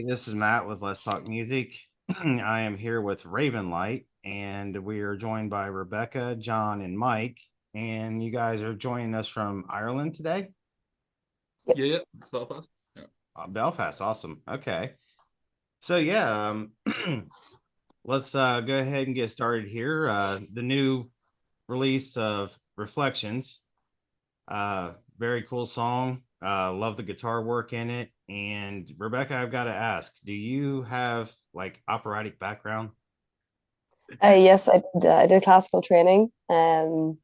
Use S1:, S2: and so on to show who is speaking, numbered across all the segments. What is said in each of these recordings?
S1: Hey, this is Matt with Let's Talk Music. I am here with Ravenlight, and we are joined by Rebecca, John, and Mike. And you guys are joining us from Ireland today?
S2: Yeah,
S3: Yes.
S2: yeah, Belfast. Yeah.
S1: Belfast, awesome. Okay. So, yeah, let's go ahead and get started here. The new release of Reflections. Very cool song. Love the guitar work in it. And Rebecca, I've got to ask, do you have like operatic background?
S3: Yes, I did classical training, probably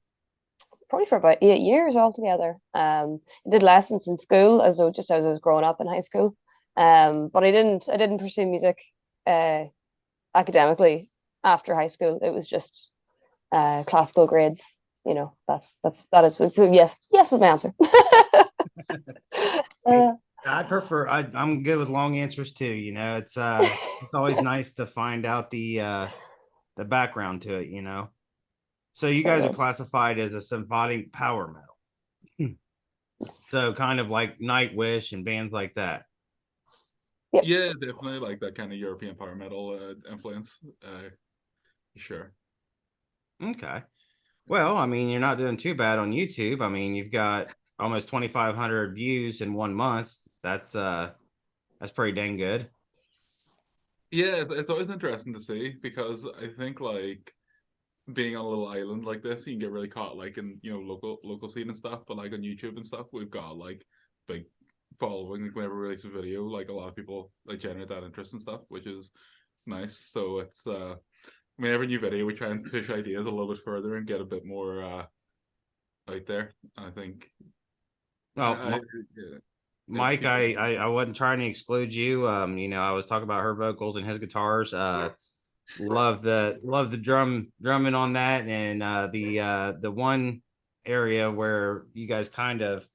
S3: for about 8 years altogether. I did lessons in school just as I was growing up in high school. But I didn't pursue music uh, academically after high school. It was just classical grades. That is. So yes is my answer.
S1: Hey,
S3: uh,
S1: I'm good with long answers too. It's always nice to find out the background to it, you know. So you guys are
S3: Brilliant.
S1: classified as a symphonic power metal. So kind of like Nightwish and bands like that.
S3: Yep.
S2: Yeah, definitely like that kind of European power metal influence. Sure.
S1: Okay. Well, I mean, you're not doing too bad on YouTube. I mean, you've got almost 2,500 views in 1 month. That's pretty dang good.
S2: Yeah, it's always interesting to see because I think like being on a little island like this, you can get really caught like in local scene and stuff. But like on YouTube and stuff, we've got like big following. Like whenever we release a video, like a lot of people like generate that interest and stuff, which is nice. So it's I mean, every new video we try and push ideas a little bit further and get a bit more out there. I think
S1: Well,
S2: I yeah,
S1: Mike,
S2: people.
S1: I wasn't trying to exclude you. I was talking about her vocals and his guitars. Love the drumming on that, and the one area where you guys kind of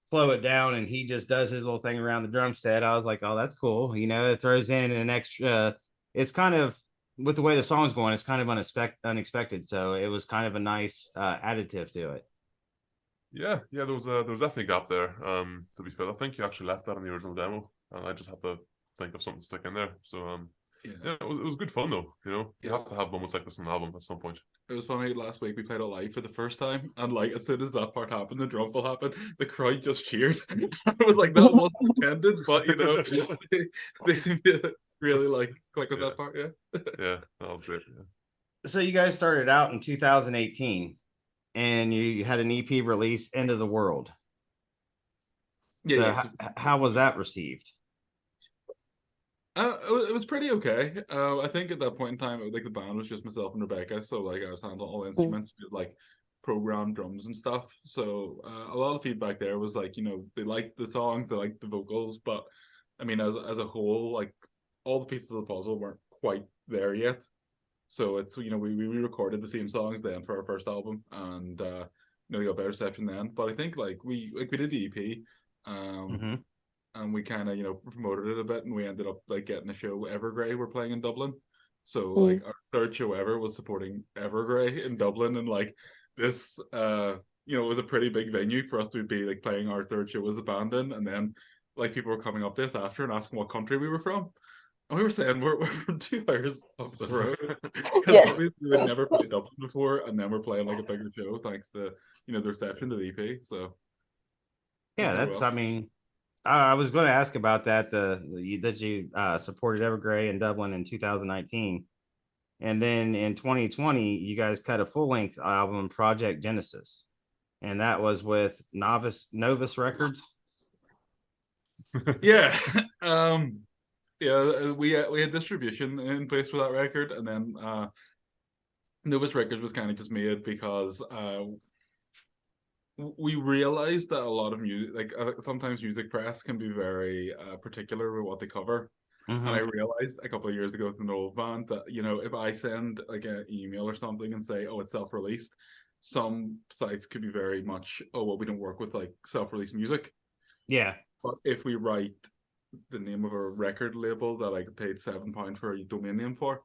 S1: slow it down and he just does his little thing around the drum set. I was like, oh, that's cool. It throws in an extra. It's kind of with the way the song's going, it's kind of unexpected. So it was kind of a nice additive to it.
S4: Yeah, there was definitely a gap there. To be fair, I think you actually left that in the original demo, and I just had to think of something to stick in there. So
S2: Yeah,
S4: yeah, it was good fun though. You
S2: yeah.
S4: have to have moments like this in an album at some point.
S2: It was funny. Last week we played it live for the first time, and like as soon as that part happened, the drum fill happened, the crowd just cheered. I was like, that wasn't intended, but they seem to really like click with
S4: Yeah,
S2: that part. Yeah,
S4: yeah, that was great. Yeah.
S1: So you guys started out in 2018, and you had an EP release, "End of the World."
S2: yeah,
S1: So
S2: yeah. So,
S1: how was that received?
S2: it was pretty okay. I think at that point in time, like the band was just myself and Rebecca, so like I was handling all the
S3: Mm.
S2: instruments, like program drums and stuff. So a lot of feedback there was like, they liked the songs, they liked the vocals, but I mean, as a whole, like all the pieces of the puzzle weren't quite there yet. So it's we recorded the same songs then for our first album, and we got better reception then. But I think like we did the EP. Um,
S1: Mm-hmm.
S2: and we kind of promoted it a bit, and we ended up like getting a show Evergrey we're playing in Dublin. So
S3: Mm.
S2: like our third show ever was supporting Evergrey in Dublin, and like this it was a pretty big venue for us to be like playing our third show as a band in, and then like people were coming up to us after and asking what country we were from. And we were saying we're from 2 hours up the road because
S3: Yeah.
S2: obviously we'd never played Dublin before, and then we're playing like a bigger show thanks to the reception to the EP. So went
S1: Yeah,
S2: really
S1: that's.
S2: well.
S1: I mean, I was going to ask about that. That you supported Evergrey in Dublin in 2019, and then in 2020 you guys cut a full length album, Project Genesis, and that was with Novus Records.
S2: Yeah. um yeah, we had distribution in place for that record, and then Novus Records was kind of just made because we realized that a lot of music, like sometimes music press can be very particular with what they cover. And I
S1: Mm-hmm.
S2: realized a couple of years ago with an old band that if I send like an email or something and say, oh, it's self-released, some sites could be very much, oh, well, we don't work with like self-released music.
S1: Yeah.
S2: But if we write the name of a record label that I paid £7 for a domain name for,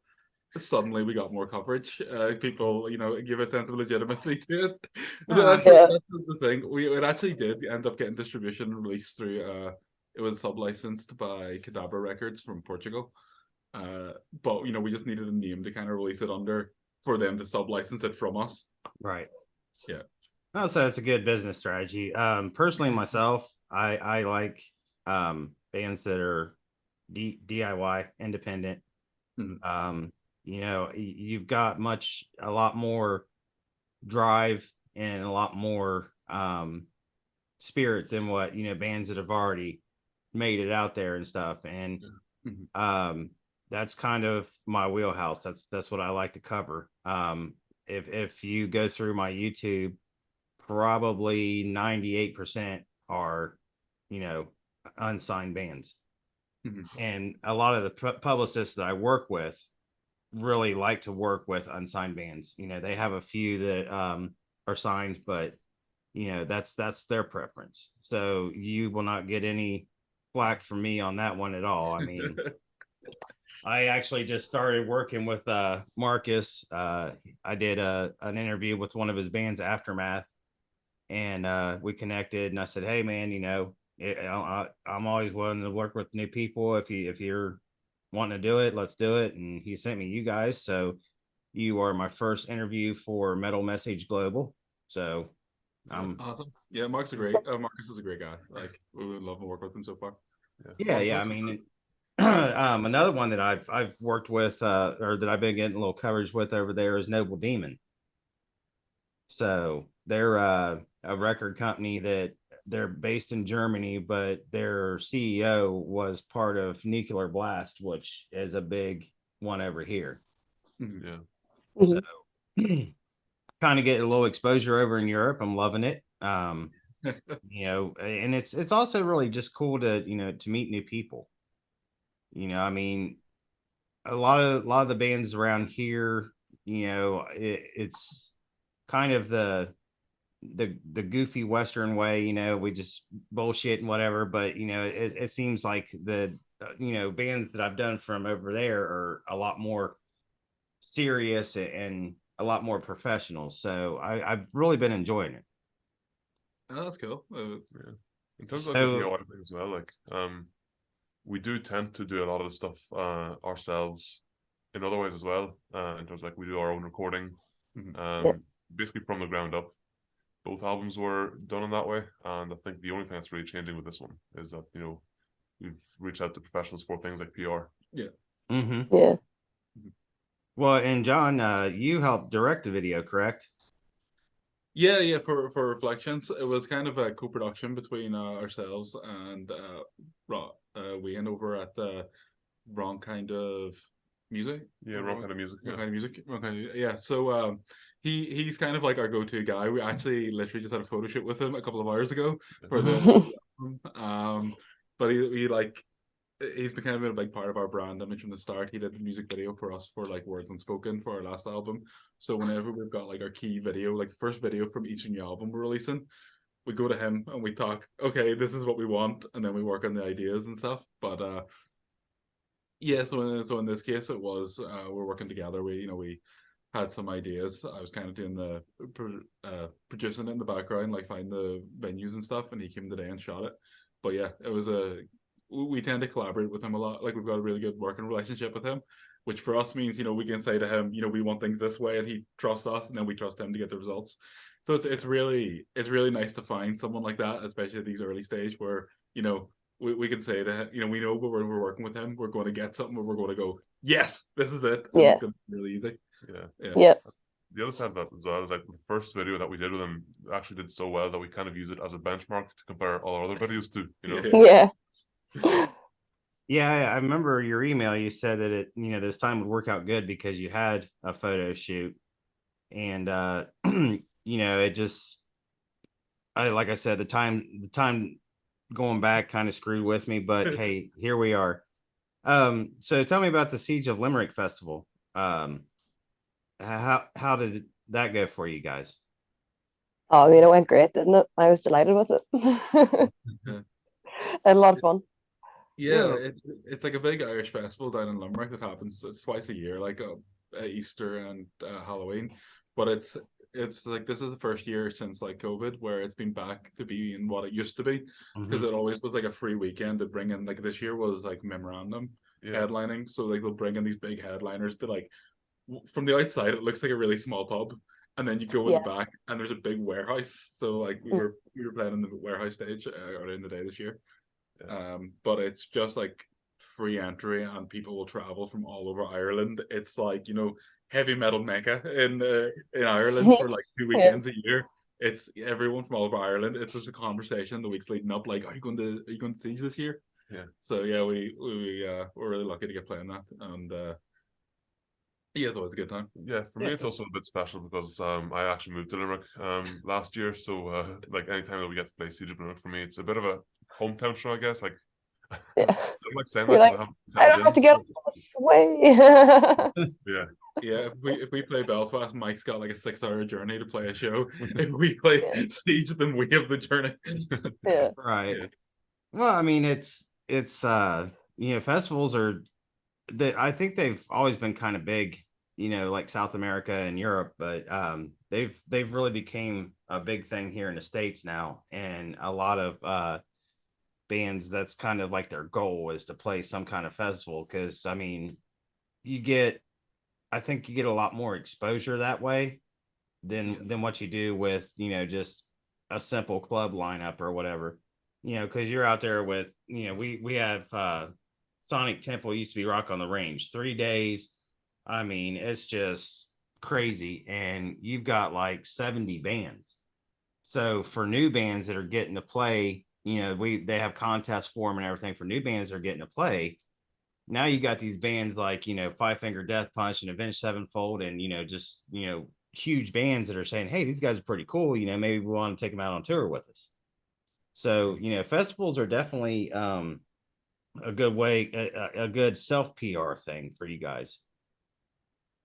S2: suddenly we got more coverage. People, give a sense of legitimacy to it. So
S1: Uh,
S2: that's
S3: Yeah.
S2: that's the thing. We it actually did end up getting distribution released through it was sub-licensed by Cadabra Records from Portugal. But we just needed a name to kind of release it under for them to sub-license it from us.
S1: Right.
S2: Yeah.
S1: Oh, so it's a good business strategy. Personally, myself, I like bands that are DIY, independent.
S2: Mhm.
S1: You've got a lot more drive and a lot more spirit than what bands that have already made it out there and stuff. And
S2: Mhm.
S1: that's kind of my wheelhouse. That's what I like to cover. If you go through my YouTube, probably 98% are, unsigned bands.
S2: Mhm.
S1: And a lot of the publicists that I work with really like to work with unsigned bands. They have a few that are signed, but that's their preference. So you will not get any flack from me on that one at all. I mean, I actually just started working with Marcus. I did an interview with one of his bands, Aftermath, and we connected. And I said, "Hey, man, I'm always willing to work with new people. If you're wanting to do it, let's do it." And he sent me you guys, so you are my first interview for Metal Message Global. So I'm
S2: Awesome. Yeah, Marcus is a great guy. Like, we would love to work with him so far.
S1: yeah. I mean, another one that I've worked with or that I've been getting a little coverage with over there is Noble Demon. So they're a record company that they're based in Germany, but their CEO was part of Nuclear Blast, which is a big one over here.
S2: Mhm.
S4: Yeah.
S1: So kind of get a little exposure over in Europe. I'm loving it. And it's also really just cool to to meet new people. I mean, a lot of the bands around here, it's kind of the goofy Western way. We just bullshit and whatever. But it seems like the bands that I've done from over there are a lot more serious and a lot more professional. So I've really been enjoying it.
S2: Oh, that's cool.
S4: Yeah. In terms of like the
S1: So
S4: DIY thing as well, like we do tend to do a lot of the stuff ourselves in other ways as well. In terms of like we do our own recording,
S3: Yeah.
S4: basically from the ground up. Both albums were done in that way, and I think the only thing that's really changing with this one is that we've reached out to professionals for things like PR.
S2: Yeah.
S3: Yeah.
S1: Well, and John, you helped direct the video, correct?
S2: Yeah. For Reflections, it was kind of a co-production between ourselves and Wayne over at the Wrong Kind of Music.
S4: Yeah, wrong kind of music.
S2: Wrong
S4: Yeah.
S2: Kind of Music. Wrong Kind of, yeah. So he's kind of like our go-to guy. We actually literally just had a photo shoot with him a couple of hours ago for the album. But he's been kind of been a big part of our brand image from the start. He did the music video for us for like Words Unspoken for our last album. So whenever we've got like our key video, like the first video from each new album we're releasing, we go to him and we talk, okay, this is what we want, and then we work on the ideas and stuff. But yeah, so in this case it was we're working together. We had some ideas. I was kind of doing the producing it in the background, like find the venues and stuff, and he came today and shot it. But yeah, it was we tend to collaborate with him a lot. Like, we've got a really good working relationship with him, which for us means we can say to him, we want things this way, and he trusts us, and then we trust him to get the results. So it's really nice to find someone like that, especially at these early stage where we can say that we know when we're working with him, we're going to get something where we're going to go, yes, this is it, and it's
S3: Yeah.
S2: going to be really easy.
S4: Yeah.
S3: Yeah.
S4: The other side of that as well is like the first video that we did with him actually did so well that we kind of use it as a benchmark to compare all our other videos to.
S3: Yeah.
S1: Yeah, I remember your email. You said that this time would work out good because you had a photo shoot, and it just, like I said, the time going back kind of screwed with me. But hey, here we are. So tell me about the Siege of Limerick Festival. How did that go for you guys?
S3: Oh, I mean, it went great, didn't it? I was delighted with it.
S2: Yeah.
S3: I had a lot of fun.
S2: Yeah,
S1: Yeah.
S2: it's like a big Irish festival down in Limerick that happens. It's twice a year, like Easter and Halloween. But it's like this is the first year since like COVID where it's been back to being what it used to be, because
S1: Mhm.
S2: it always was like a free weekend to bring in. Like this year was like Memorandum
S4: Yeah.
S2: headlining, so like they'll bring in these big headliners to like from the outside it looks like a really small pub, and then you go in the
S3: Yeah.
S2: back and there's a big warehouse. So like
S3: Mm.
S2: we were playing in the warehouse stage earlier in the day this year.
S4: Yeah.
S2: But it's just like free entry and people will travel from all over Ireland. It's like, heavy metal mecca in Ireland for like 2
S3: Yeah.
S2: weekends a year. It's everyone from all over Ireland. It's just a conversation the weeks leading up, like, are you going to Siege this year?
S4: Yeah.
S2: So yeah, we're really lucky to get playing that, and yeah, it's always a good time.
S4: Yeah, for me
S1: Yeah.
S4: it's also a bit special because I actually moved to Limerick last year, so like anytime that we get to play Siege of Limerick, for me it's a bit of a hometown show, I guess. Like I
S3: Yeah.
S4: don't like saying that
S3: You're
S4: because
S3: like,
S4: I haven't
S3: I
S4: settled
S3: don't have
S4: in.
S3: to get up this way.
S4: Yeah,
S2: Yeah, if we play Belfast, Mike's got like a 6-hour journey to play a show. If we play
S3: Yeah.
S2: Siege, then we have the journey.
S3: Yeah.
S1: Right.
S2: Yeah.
S1: Well, I mean, it's festivals are I think they've always been kind of big, like South America and Europe, but they've really became a big thing here in the States now, and a lot of bands, that's kind of like their goal, is to play some kind of festival, because I mean, you get I think you get a lot more exposure that way
S2: Yeah.
S1: than what you do with, just a simple club lineup or whatever. Because you're out there with, we have Sonic Temple used to be Rock on the Range, 3 days. I mean, it's just crazy. And you've got like 70 bands. So for new bands that are getting to play, they have contests for them and everything for new bands that are getting to play. Now you got these bands like, Five Finger Death Punch and Avenged Sevenfold, and, just, huge bands that are saying, hey, these guys are pretty cool. Maybe we want to take them out on tour with us. So, festivals are definitely a good way, a good self PR thing for you guys.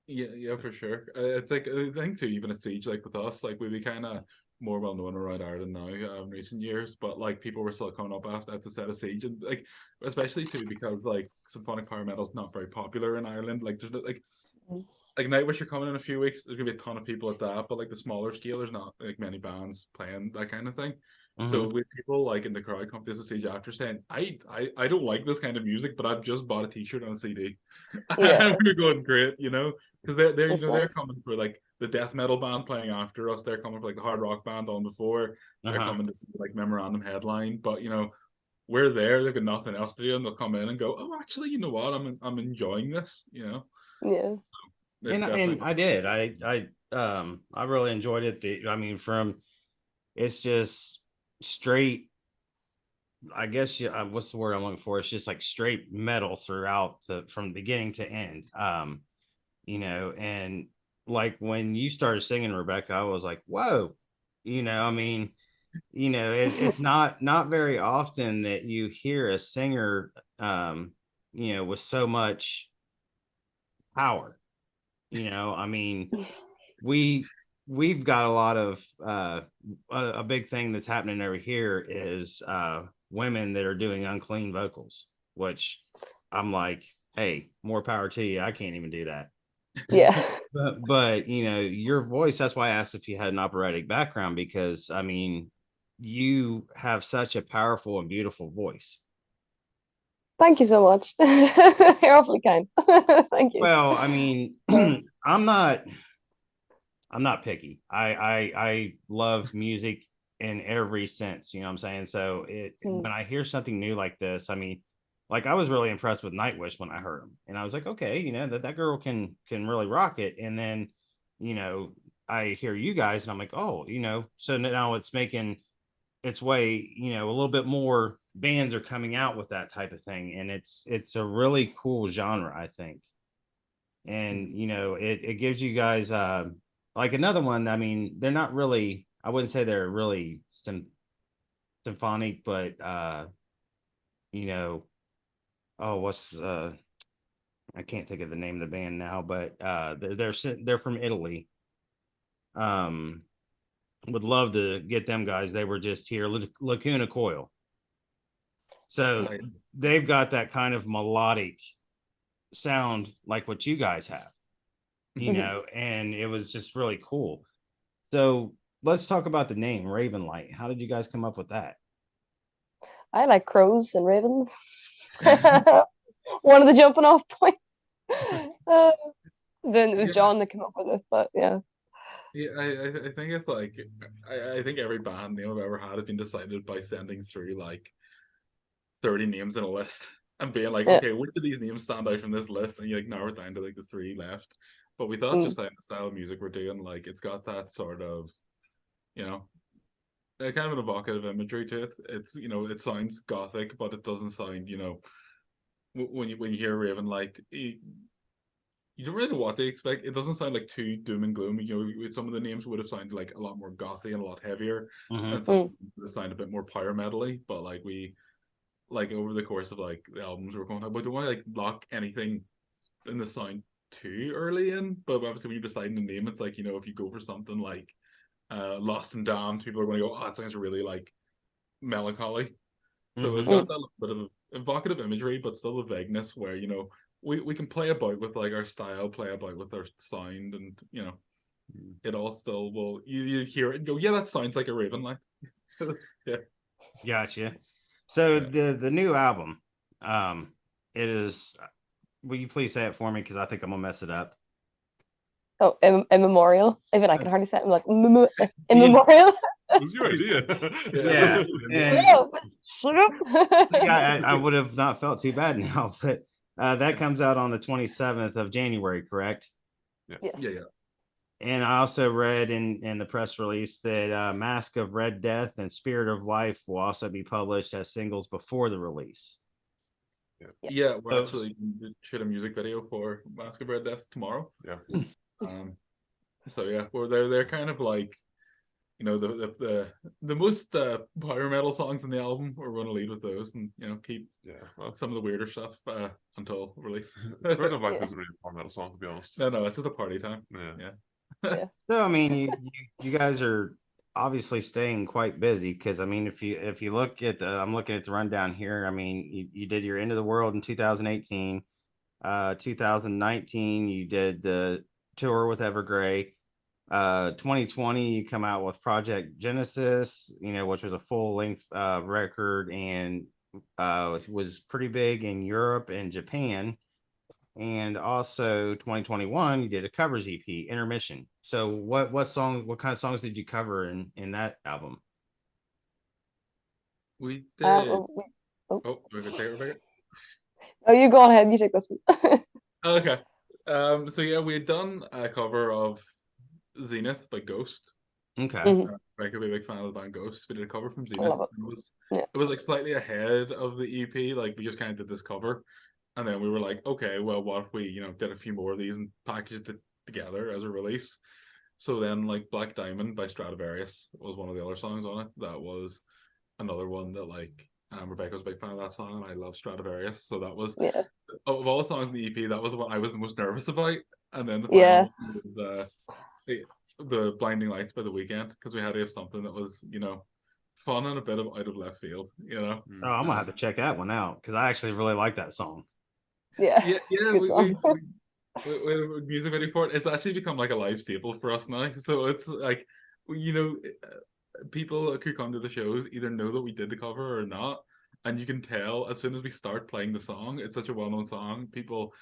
S2: Yeah, for sure. I think too, even at Siege, like with us, like we'd be kind of more well known around Ireland now in recent years, but like people were still coming up after the set of Siege, and like especially too because like symphonic power metal's not very popular in Ireland. Like there's no, like Nightwish are coming in a few weeks. There's gonna be a ton of people at that, but like the smaller scale, there's not like many bands playing that kind of thing. So
S1: Mhm.
S2: with people like in the crowd come to the Siege after saying, I don't like this kind of music, but I've just bought a T-shirt and a CD,
S3: Yeah.
S2: and we're going great, because they're
S3: That's
S2: they're
S3: nice.
S2: coming for like the death metal band playing after us. They're coming for like the hard rock band on before. They're
S1: Uh-huh.
S2: coming to see, like Memorandum headline, but we're there. They've got nothing else to do, and they'll come in and go, oh, actually, you know what? I'm enjoying this.
S3: Yeah.
S2: It's
S1: And
S2: definitely.
S1: I did. I really enjoyed it. I mean, it's just straight, I guess, what's the word I'm looking for? It's just like straight metal throughout from beginning to end. And like when you started singing, Rebecca, I was like, whoa, I mean, it's not very often that you hear a singer, with so much power. I mean, we we've got a lot of a big thing that's happening over here is women that are doing unclean vocals, which I'm like, hey, more power to you. I can't even do that.
S3: Yeah.
S1: But your voice, that's why I asked if you had an operatic background, because I mean, you have such a powerful and beautiful voice.
S3: Thank you so much. You're awfully kind. Thank you.
S1: Well, I mean,
S3: Uh,
S1: I'm not picky. I love music in every sense, you know what I'm saying? So
S3: mm,
S1: when I hear something new like this, I mean, like I was really impressed with Nightwish when I heard him. And I was like, okay, that girl can really rock it. And then, you know, I hear you guys and I'm like, oh, so now it's making its way, a little bit more bands are coming out with that type of thing. And it's a really cool genre, I think. And it gives you guys like another one. I mean, they're not really, I wouldn't say they're really symphonic, but you know oh, what's I can't think of the name of the band now, but they're from Italy. um would love to get them guys. They were just here, Lacuna Coil. So
S2: I,
S1: they've got that kind of melodic sound like what you guys have,
S3: mhm.
S1: and it was just really cool. So let's talk about the name Ravenlight. How did you guys come up with that?
S3: I like crows and ravens. One of the jumping off points. Uh, then it was
S2: Yeah,
S3: John that came up with it, but yeah.
S2: yeah. I think it's like I think every band name I've ever had has been decided by sending through like 30 names in a list and being like,
S3: Yeah.
S2: okay, which of these names stand out from this list? And you like narrow it down to like the three left. But we thought
S3: Mm.
S2: just like the style of music we're doing, like it's got that sort of, you know, kind of an evocative imagery to it. It's it sounds gothic, but it doesn't sound when you hear Ravenlight, you don't really know what they expect. It doesn't sound like too doom and gloom. Some of the names would have sounded like a lot more gothy and a lot heavier,
S1: Mm-hmm.
S2: and some sound a bit more power metally. But like we like over the course of like the albums we're going to, but don't want to like lock anything in the sound too early in. But obviously, when you're deciding the name, it's like if you go for something like Lost and Damned, people are going to go, "Oh, that sounds really like melancholy." So it's
S1: Mm-hmm.
S2: got that little bit of evocative imagery, but still the vagueness where we can play about with like our style, play about with our sound, and it all still will. You hear it and go, "Yeah, that sounds like a Ravenlight." Yeah,
S1: Gotcha. So
S2: yeah.
S1: the new album, it is. Will you please say it for me? Because I think I'm gonna mess it up.
S3: Oh, immemorial. Even I can hardly say it. I'm like
S1: You-
S3: immemorial.
S4: It was your idea.
S1: yeah, and
S3: Yeah, shut up.
S1: I would have not felt too bad now, but that comes out on the 27th of January, correct?
S3: Yes.
S2: Yeah.
S1: And I also read in the press release that Mask of Red Death and Spirit of Life will also be published as singles before the release.
S2: Yeah, we're
S1: So,
S2: actually gonna shoot a music video for Mask of Red Death tomorrow.
S4: Yeah.
S2: Um, so yeah, well, they're kind of like the most power metal songs in the album. We're going to lead with those, and keep
S4: Yeah. Well,
S2: some of the weirder stuff until release.
S4: Red of Life
S3: Yeah.
S4: isn't really a power metal song, to be honest.
S2: No, it's just a party time.
S4: Yeah.
S2: Yeah.
S1: so I mean, you guys are obviously staying quite busy because I mean, if you look at I'm looking at the rundown here. I mean, you did your End of the World in 2018. 2019 you did the tour with Evergrey. 2020 you come out with Project Genesis, which was a full length record and was pretty big in Europe and Japan. And also 2021 you did a covers EP, Intermission. So what kind of songs did you cover in that album?
S2: We
S3: Uh,
S2: did.
S3: oh, wait. Oh.
S2: Oh, do we take it, Rebecca?
S3: Oh, you go on ahead. You take this one.
S2: Okay. So yeah, we had done a cover of Zenith by Ghost.
S1: Okay.
S3: Mhm.
S2: I could be a big fan of the band Ghost. We did a cover from
S3: I
S2: Zenith.
S3: love it. Yeah.
S2: It was like slightly ahead of the EP. Like we just kind of did this cover, and then we were like, okay, well, what if we did a few more of these and packaged it together as a release? So then, like Black Diamond by Stradivarius was one of the other songs on it. That was another one that like Rebecca was a big fan of that song, and I love Stradivarius. So that was
S3: Yeah.
S2: of all the songs in the EP, that was what I was the most nervous about. And then the
S3: Yeah.
S2: final one was the Blinding Lights by The Weekend, because we had to have something that was fun and a bit of out of left field.
S1: Oh, I'm gonna have to check that one out because I actually really like that song.
S3: Yeah.
S2: Yeah.
S3: Good
S2: We
S3: song.
S2: with music video for it. It's actually become like a live staple for us now. So it's like people who come to the shows either know that we did the cover or not, and you can tell as soon as we start playing the song. It's such a well-known song. People,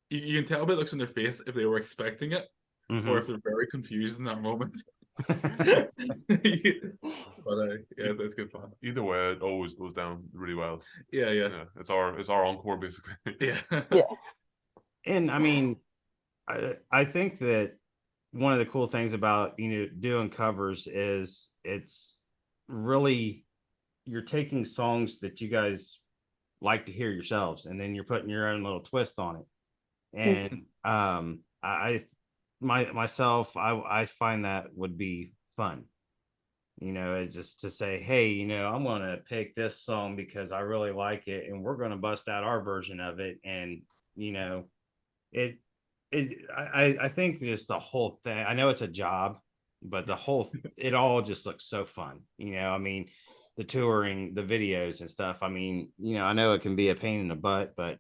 S2: you can tell by the looks on their face if they were expecting it or if they're very confused in that moment. But yeah, that's good fun.
S4: Either way, it always goes down really well.
S2: Yeah.
S4: Yeah. It's our encore basically.
S2: Yeah.
S3: Yeah.
S1: And I mean, I think that one of the cool things about doing covers is it's really you're taking songs that you guys like to hear yourselves and then you're putting your own little twist on it. And myself I find that would be fun. It's just to say, hey, I'm going to pick this song because I really like it and we're going to bust out our version of it. And it I think just the whole thing, I know it's a job, but it all just looks so fun. I mean, the touring, the videos and stuff. I mean, I know it can be a pain in the butt, but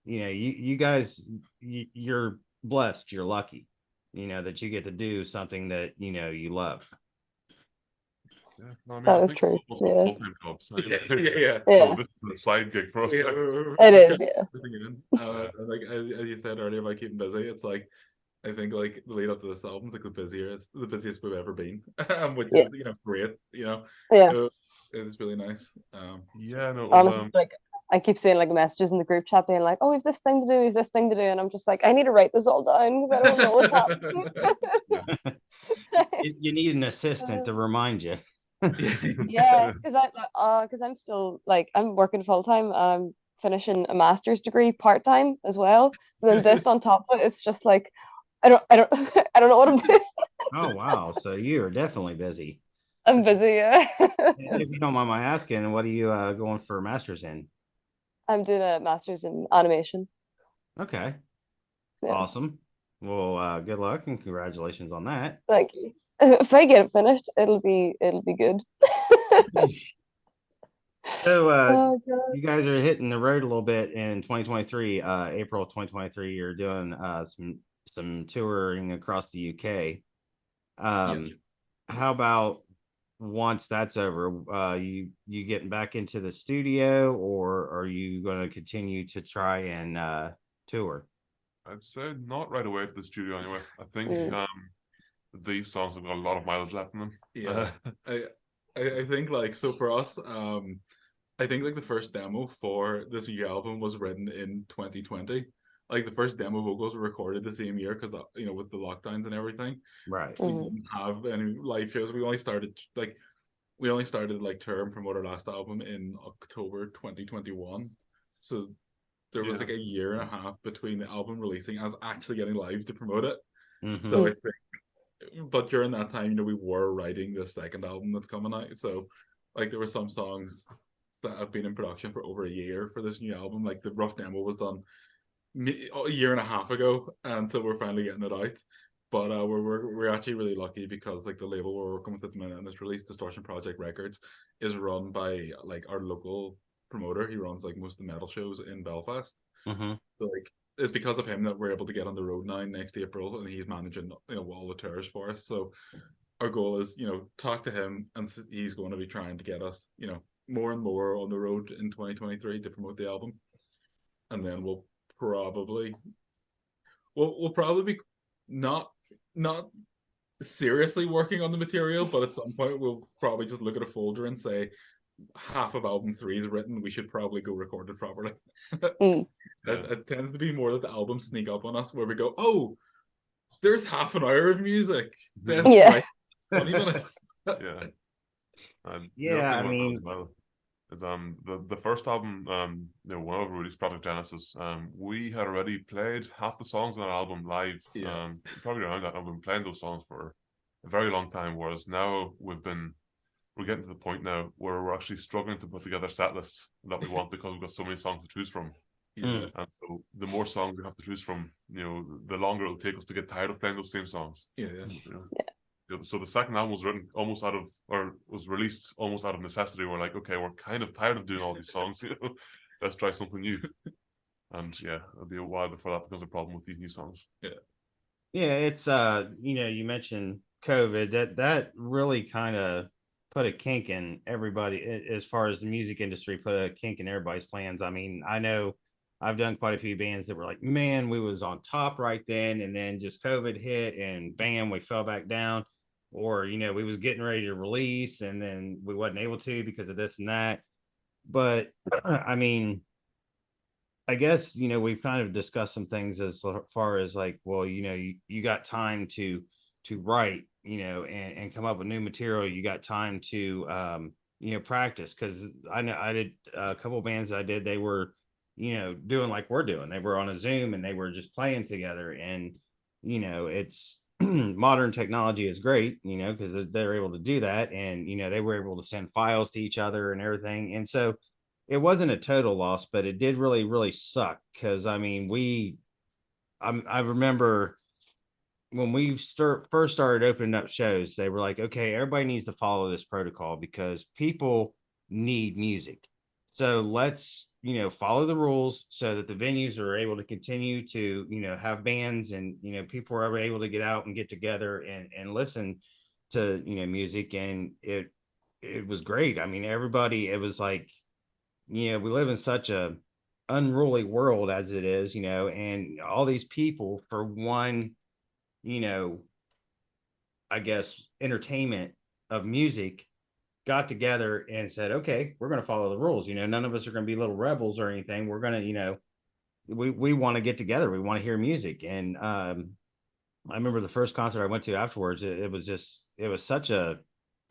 S1: you guys, you're blessed, you're lucky. that you get to do something that you love.
S4: Yeah, no, I mean,
S3: That
S4: I
S3: is
S4: think
S3: true.
S4: most got
S3: Yeah.
S4: full-time jobs.
S2: Yeah.
S4: So
S3: Yeah.
S4: this is a side gig for us.
S2: Yeah,
S4: now.
S3: It
S2: we're
S3: is, yeah.
S2: everything in. Like as you said earlier about keeping busy, it's like I think like the lead up to this album's like the busiest we've ever been, which
S3: Yeah.
S2: is great.
S3: Yeah.
S2: It's really nice.
S4: Yeah, no, it was
S3: Honestly, like I keep seeing like messages in the group chat being like, "Oh, we've this thing to do, we've this thing to do," and I'm just like, I need to write this all down because I don't know what's happening.
S1: You need an assistant to remind you.
S3: Yeah, because I'm still like I'm working full time. I'm finishing a master's degree part time as well. So then this on top of it, it's just like I don't I don't know what I'm doing.
S1: Oh wow, so you are definitely busy.
S3: I'm busy. Yeah.
S1: If you don't mind my asking, what are you going for a master's in?
S3: I'm doing a master's in animation.
S1: Okay,
S3: Yeah,
S1: awesome. Well, good luck and congratulations on that.
S3: thank you. If I get it finished, it'll be good.
S1: So,
S3: Oh god.
S1: you guys are hitting the road a little bit in 2023. April 2023, you're doing some touring across the UK.
S2: Yeah.
S1: How about once that's over, you getting back into the studio, or are you going to continue to try and tour?
S4: I'd say not right away to the studio anyway. I think
S3: Mm.
S4: these songs have got a lot of mileage left in them.
S2: Yeah. I I think like so for us, I think like the first demo for this new album was written in 2020. Like the first demo vocals were recorded the same year because with the lockdowns and everything,
S1: Right.
S2: we
S3: Mhm.
S2: didn't have any live shows. We only started like tour and promote our last album in October 2021. So there was
S4: Yeah.
S2: like a year and a half between the album releasing and us actually getting live to promote it.
S1: Mhm.
S2: So I think, but during that time, we were writing the second album that's coming out. So like there were some songs that have been in production for over a year for this new album. Like the rough demo was done a year and a half ago, and so we're finally getting it out. But we're actually really lucky because like the label we're working with at the minute and this release, Distortion Project Records, is run by like our local promoter. He runs like most of the metal shows in Belfast.
S1: Mhm.
S2: So like it's because of him that we're able to get on the road now next April, and he's managing all the tours for us. So our goal is talk to him, and he's going to be trying to get us more and more on the road in 2023 to promote the album, and then probably we'll probably be not seriously working on the material, but at some point we'll probably just look at a folder and say half of album 3 is written, we should probably go record it properly.
S3: Mm.
S2: It tends to be more that the albums sneak up on us where we go, oh, there's half an hour of music, that's
S3: Yeah.
S2: right, it's 20 minutes.
S4: Yeah. And the other
S1: Yeah,
S4: thing
S1: I
S4: about that
S1: mean,
S4: as well is the first album, when we released Project Genesis, we had already played half the songs on that album live.
S2: Yeah.
S4: Probably around that, and we've been playing those songs for a very long time. Whereas now we're getting to the point now where we're actually struggling to put together set lists that we want because we've got so many songs to choose from.
S2: Yeah.
S4: And so the more songs we have to choose from, the longer it'll take us to get tired of playing those same songs.
S2: Yeah.
S4: So the second album was written was released almost out of necessity. We're like, okay, we're kind of tired of doing all these songs. Let's try something new. And yeah, it'll be a while before that becomes a problem with these new songs.
S1: Yeah, it's you mentioned COVID. That really kind of put a kink in everybody as far as the music industry, put a kink in everybody's plans. I mean, I know I've done quite a few bands that were like, man, we was on top right then, and then just COVID hit and bam, we fell back down. Or, we was getting ready to release and then we wasn't able to because of this and that. But I mean, I guess we've kind of discussed some things as far as like, well, you got time to write, and come up with new material. You got time to practice, because I know I did a couple of bands I did. They were doing like we're doing. They were on a Zoom and they were just playing together, and it's modern technology is great, because they're able to do that, and they were able to send files to each other and everything, and so it wasn't a total loss, but it did really, really suck. Because I mean, I remember when we first started opening up shows, they were like, okay, everybody needs to follow this protocol because people need music. So let's follow the rules so that the venues are able to continue to, have bands, and, people are able to get out and get together and listen to, music. And it was great. I mean, everybody, it was like, we live in such a unruly world as it is, and all these people for one, you know, I guess entertainment of music got together and said, okay, we're going to follow the rules. None of us are going to be little rebels or anything. We're going to, we want to get together. We want to hear music. And I remember the first concert I went to afterwards. It was just, it was such a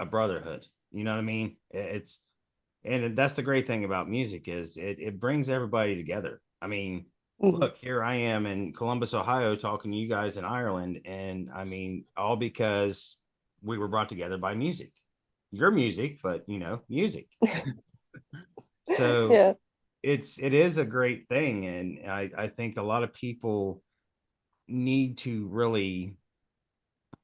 S1: brotherhood. You know what I mean? And that's the great thing about music is it brings everybody together. I mean, look, here I am in Columbus, Ohio, talking to you guys in Ireland. And I mean, all because we were brought together by music. Your music, but music. So
S3: Yeah.
S1: it is a great thing. And I think a lot of people need to really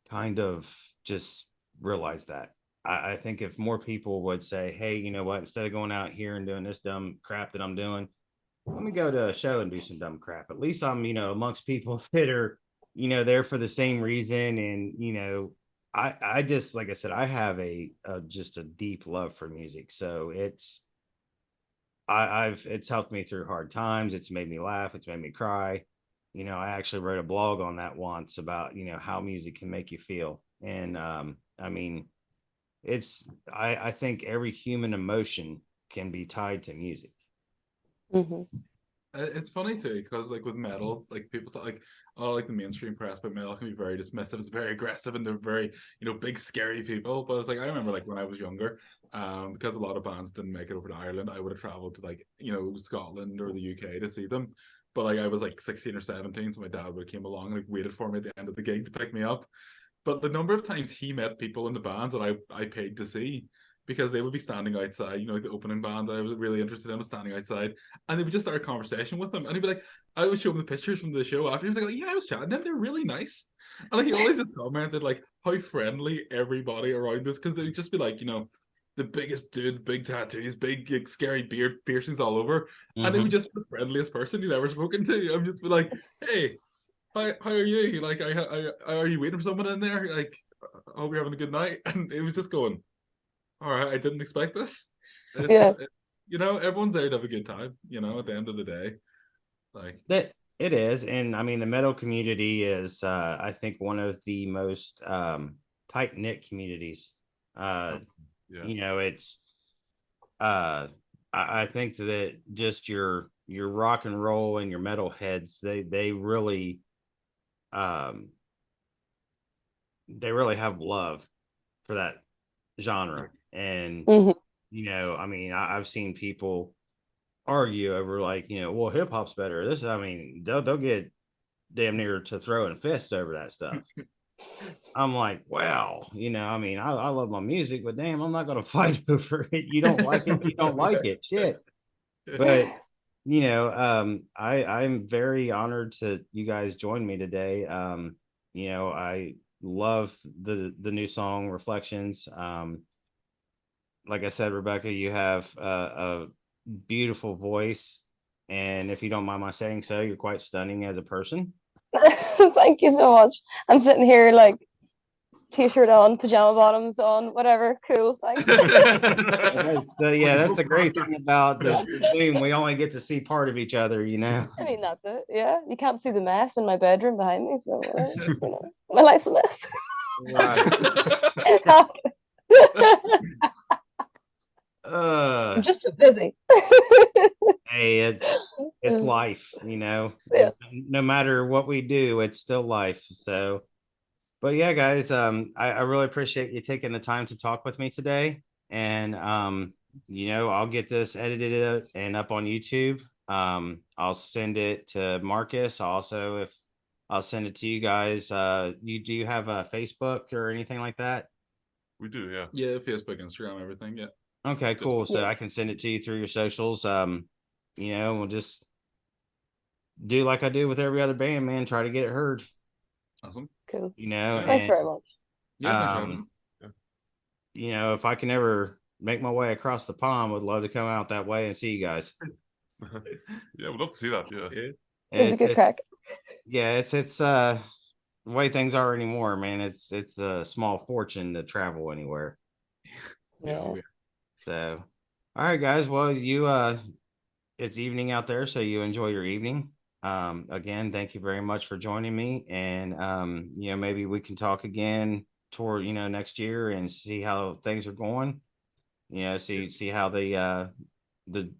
S1: kind of just realize that. I think if more people would say, hey, you know what, instead of going out here and doing this dumb crap that I'm doing, let me go to a show and do some dumb crap. At least I'm, amongst people that are, there for the same reason. And, I just, like I said, I have just a deep love for music. So it's helped me through hard times. It's made me laugh. It's made me cry. I actually wrote a blog on that once about, how music can make you feel. And, I mean, I think every human emotion can be tied to music.
S2: It's funny too, because like with metal, like people say like, oh, like the mainstream press, but metal can be very dismissive. It's very aggressive, and they're very, big scary people. But it's like I remember like when I was younger, because a lot of bands didn't make it over to Ireland, I would have traveled to like Scotland or the UK to see them. But like I was like 16 or 17, so my dad would have came along and like waited for me at the end of the gig to pick me up. But the number of times he met people in the bands that I paid to see, because they would be standing outside, like the opening band that I was really interested in was standing outside, and they would just start a conversation with them. And he'd be like, I would show him the pictures from the show after. He was like, yeah, I was chatting to them. They're really nice. And like, he always just commented like how friendly everybody around this, because they'd just be like, the biggest dude, big tattoos, big like, scary beard piercings all over. And they would just be the friendliest person he'd ever spoken to. I'm just be like, hey, how are you? Like, are you waiting for someone in there? Like, I hope you're having a good night. And it was just going, all right, I didn't expect this. Everyone's there to have a good time, at the end of the day. Like
S1: that it is. And I mean, the metal community is, I think, one of the most tight knit communities. It's, I think that just your rock and roll and your metal heads, they really have love for that genre. And I mean, I've seen people argue over like, well, hip hop's better. This, I mean, they'll get damn near to throwing fists over that stuff. I'm like, wow, I mean, I love my music, but damn, I'm not gonna fight over it. You don't like it, you don't like it, shit. But I'm very honored to you guys join me today. I love the new song Reflections. Like I said, Rebecca, you have a beautiful voice, and if you don't mind my saying so, you're quite stunning as a person.
S3: Thank you so much. I'm sitting here like t-shirt on, pajama bottoms on, whatever. Cool, thanks.
S1: So yeah, that's the great thing about the Zoom. We only get to see part of each other,
S3: I mean, that's it. Yeah, you can't see the mess in my bedroom behind me, so my life's a mess.
S1: Right.
S3: I'm just so busy.
S1: Hey, it's life,
S3: Yeah.
S1: No matter what we do, it's still life. So, but yeah, guys, I really appreciate you taking the time to talk with me today. And I'll get this edited and up on YouTube. I'll send it to Marcus. Also, if I'll send it to you guys. Do you have a Facebook or anything like that?
S4: We do, yeah.
S2: Yeah, Facebook, Instagram, everything. Yeah.
S1: Okay, cool. So I can send it to you through your socials. We'll just do like I do with every other band, man. Try to get it heard.
S2: Awesome.
S3: Cool.
S1: And,
S3: thanks very much.
S2: Yeah.
S1: If I can ever make my way across the pond, would love to come out that way and see you guys.
S4: Yeah, we'd love to see that. Yeah.
S2: Yeah.
S3: It's a good crack.
S1: Yeah, it's the way things are anymore, man. It's a small fortune to travel anywhere.
S2: Yeah. Oh, yeah.
S1: So, all right, guys. Well, it's evening out there, so you enjoy your evening. Again, thank you very much for joining me, and maybe we can talk again toward next year and see how things are going. See how the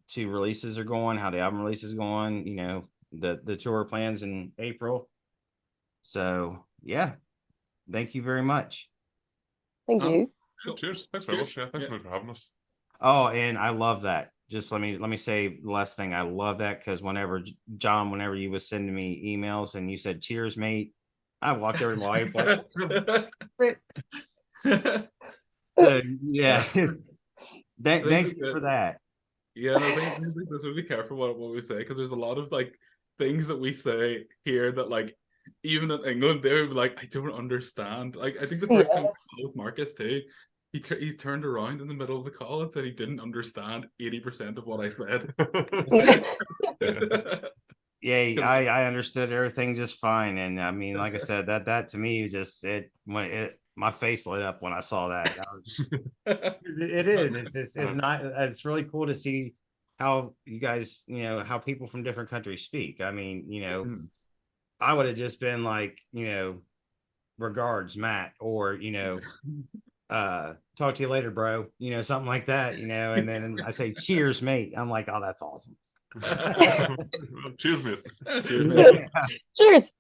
S1: two releases are going, how the album release is going. The tour plans in April. So yeah, thank you very much.
S3: Thank you.
S2: Cool.
S4: Cheers. Thanks very
S2: Cheers.
S4: much. Yeah, thanks
S2: Yeah.
S4: so much for having us.
S1: Oh, and I love that. Just let me say the last thing. I love that because John, whenever you was sending me emails and you said "Cheers, mate," I walked over my wife like, yeah. Thank you for that.
S2: Yeah, no, things like this, we be careful what we say, because there's a lot of like things that we say here that like even in England they would be like, I don't understand. Like I think the first time with Marcus too, he turned around in the middle of the call and said he didn't understand 80% of what I said.
S1: Yeah, I understood everything just fine, and I mean, like I said, that to me just my face lit up when I saw that. It is. It's not. It's really cool to see how you guys, how people from different countries speak. I mean, I would have just been like, regards, Matt, or talk to you later, bro. Something like that. And then I say, cheers, mate. I'm like, oh, that's awesome.
S4: Cheers, mate.
S2: Cheers, mate.
S3: Cheers.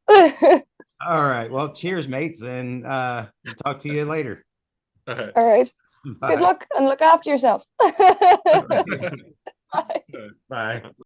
S1: All right. Well, cheers, mates, and talk to you later.
S2: All right.
S3: All right.
S1: Bye.
S3: Good luck and look after yourself. Bye.
S1: Bye.